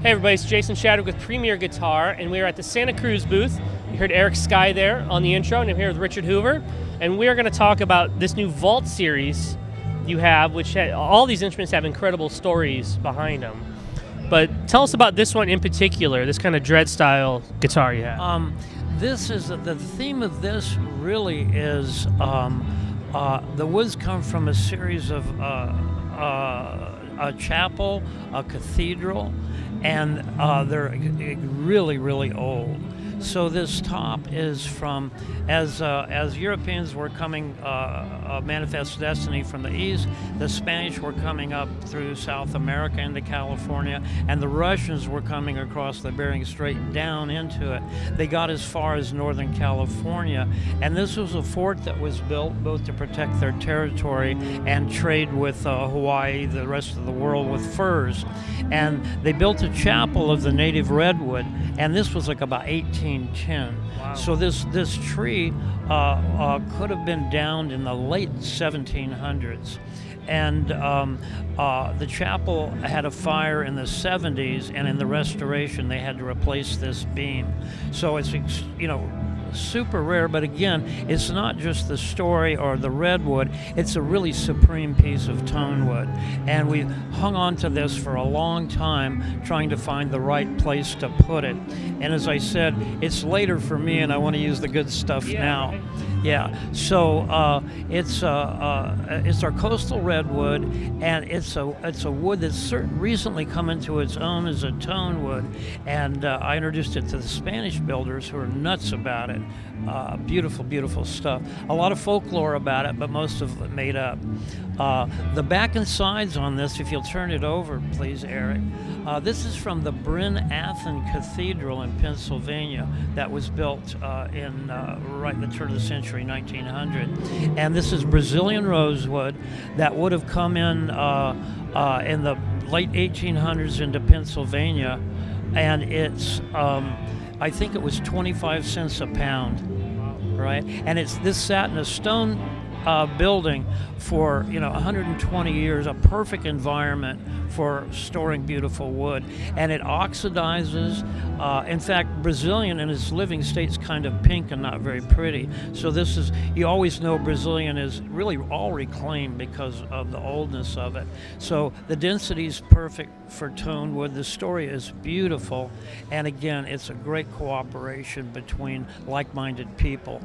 Hey everybody, it's Jason Shadwick with Premier Guitar, and we are at the Santa Cruz booth. You heard Eric Skye there on the intro, and I'm here with Richard Hoover, and we are going to talk about this new Vault series you have, which all these instruments have incredible stories behind them. But tell us about this one in particular, this kind of dread style guitar you have. This is the theme of this really is the woods come from a series of a chapel, a cathedral, and they're really, really old. So this top is from, as Europeans were coming, Manifest Destiny from the east, the Spanish were coming up through South America into California, and the Russians were coming across the Bering Strait down into it. They got as far as Northern California, and this was a fort that was built both to protect their territory and trade with Hawaii, the rest of the world, with furs. And they built a chapel of the native redwood, and this was like about 1810. Wow. So this tree could have been downed in the late 1700s. And the chapel had a fire in the 70s, and in the restoration they had to replace this beam. So it's, super rare, but again, it's not just the story or the redwood, it's a really supreme piece of tone wood. And we hung on to this for a long time trying to find the right place to put it. And as I said, it's later for me and I want to use the good stuff now. Yeah, so it's our coastal redwood, and it's a wood that's recently come into its own as a tone wood, and I introduced it to the Spanish builders who are nuts about it. Beautiful, beautiful stuff. A lot of folklore about it, but most of it made up. The back and sides on this, if you'll turn it over, please, Eric. This is from the Bryn Athena Cathedral in Pennsylvania that was built in right in the turn of the century, 1900. And this is Brazilian rosewood that would have come in the late 1800s into Pennsylvania, and it's I think it was 25 cents a pound, right? And this sat in a stone building for 120 years, a perfect environment for storing beautiful wood, and it oxidizes. In fact, Brazilian in its living state's kind of pink and not very pretty. So this is, you always know Brazilian is really all reclaimed because of the oldness of it. So the density is perfect for tone wood. The story is beautiful, and again, it's a great cooperation between like-minded people.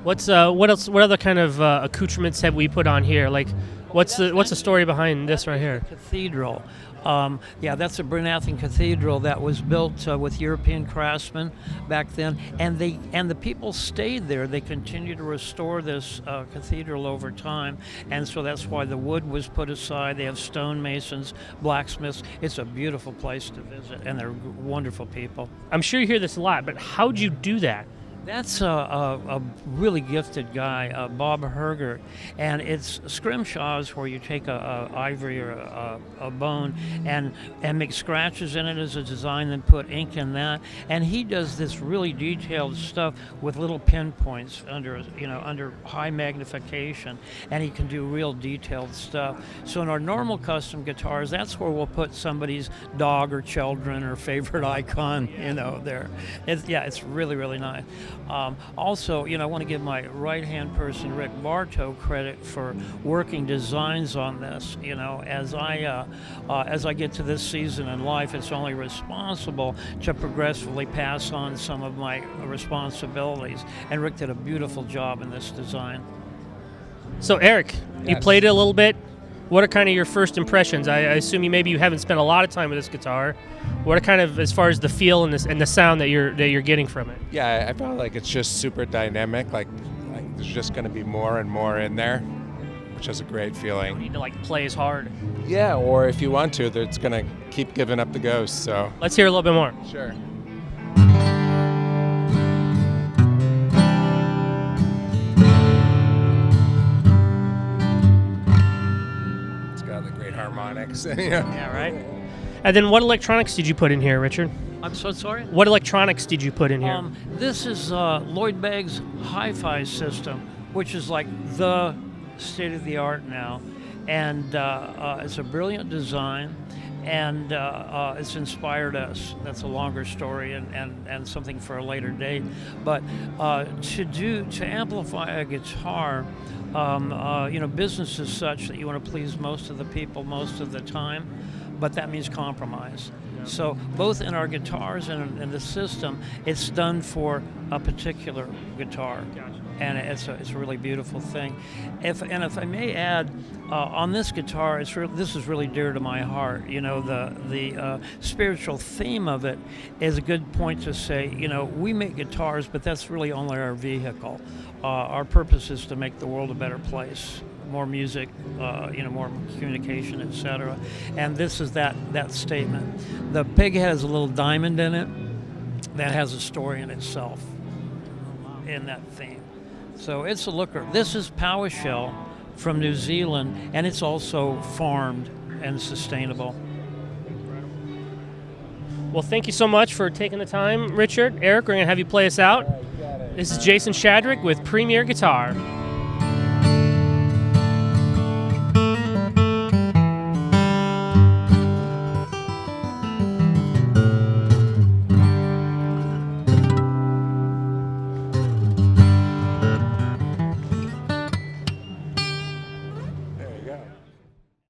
What other kind of accoutrements have we put on here? Like, what's the story behind this right here? Cathedral. That's a Bryn Athena Cathedral that was built with European craftsmen back then, and the people stayed there. They continued to restore this cathedral over time, and so that's why the wood was put aside. They have stonemasons, blacksmiths. It's a beautiful place to visit, and they're wonderful people. I'm sure you hear this a lot, but how'd you do that? That's a really gifted guy, Bob Hergert, and it's scrimshaws where you take a ivory or a bone and make scratches in it as a design, then put ink in that, and he does this really detailed stuff with little pinpoints under high magnification, and he can do real detailed stuff. So in our normal custom guitars, that's where we'll put somebody's dog or children or favorite icon, there. It's really, really nice. Also, I want to give my right-hand person, Rick Bartow, credit for working designs on this. As I get to this season in life, it's only responsible to progressively pass on some of my responsibilities. And Rick did a beautiful job in this design. So, Eric, Yes. You played it a little bit. What are kind of your first impressions? I assume maybe you haven't spent a lot of time with this guitar. What are kind of, as far as the feel and the sound that you're getting from it? Yeah, I felt like it's just super dynamic. Like there's just going to be more and more in there, which is a great You feeling. need to play as hard. Yeah, or if you want to, it's going to keep giving up the ghost. So Let's hear a little bit more. sure. It's got the great harmonics. Yeah, right? And then what electronics did you put in here, Richard? I'm so sorry? What electronics did you put in here? This is Lloyd Bagg's hi-fi system, which is like the state of the art now. And it's a brilliant design. and it's inspired us. That's a longer story and something for a later date. But to amplify a guitar, business is such that you want to please most of the people most of the time, but that means compromise. So both in our guitars and in the system, it's done for a particular guitar. And it's a really beautiful thing. If I may add, on this guitar, this is really dear to my heart. The spiritual theme of it is a good point to say. We make guitars, but that's really only our vehicle. Our purpose is to make the world a better place. More music, more communication, etc. And this is that statement. The pig has a little diamond in it that has a story in itself in that theme. So it's a looker. This is PowerShell from New Zealand, and it's also farmed and sustainable. Well, thank you so much for taking the time, Richard. Eric, we're going to have you play us out. This is Jason Shadrick with Premier Guitar.